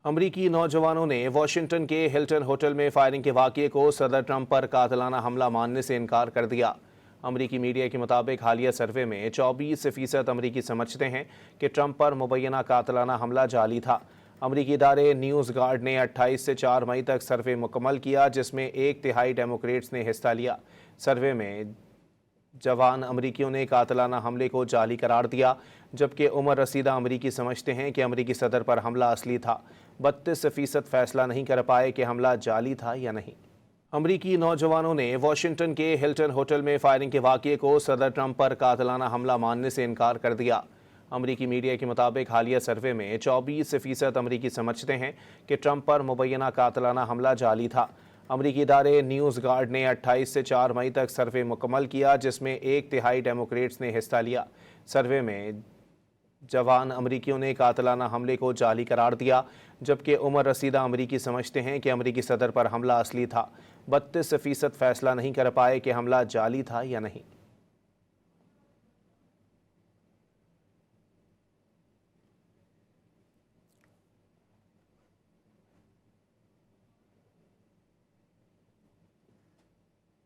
अमरीकी नौजवानों ने वाशिंगटन के हिल्टन होटल में फायरिंग के वाकये को सदर ट्रंप पर कातिलाना हमला मानने से इनकार कर दिया। अमरीकी मीडिया के मुताबिक हालिया सर्वे में 24% अमरीकी समझते हैं कि ट्रंप पर मुबैना कातिलाना हमला जाली था। अमरीकी इदारे न्यूज़ गार्ड ने 28 से 4 मई तक सर्वे मुकम्मल किया, जिसमें 1/3 डेमोक्रेट्स ने हिस्सा लिया। सर्वे में जवान अमरीकियों ने कातिलाना हमले को जाली करार दिया, जबकि उम्र रसीदा अमरीकी समझते हैं कि अमरीकी सदर पर हमला असली था। 32% फैसला नहीं कर पाए कि हमला जाली था या नहीं। अमरीकी नौजवानों ने वाशिंगटन के हिल्टन होटल में फायरिंग के वाकये को सदर ट्रंप पर कातिलाना हमला मानने से इनकार कर दिया। अमरीकी मीडिया के मुताबिक हालिया सर्वे में 24% अमरीकी समझते हैं कि ट्रंप पर मुबैना कातिलाना हमला जाली था। अमरीकी इदारे न्यूज़ गार्ड ने 28 से 4 मई तक सर्वे मुकम्मल किया, जिसमें 1/3 डेमोक्रेट्स ने हिस्सा लिया। सर्वे में जवान अमरीकियों ने कातिलाना हमले को जाली करार दिया, जबकि उम्र रसीदा अमरीकी समझते हैं कि अमरीकी सदर पर हमला असली था। 32% फैसला नहीं कर पाए कि हमला जाली था या नहीं।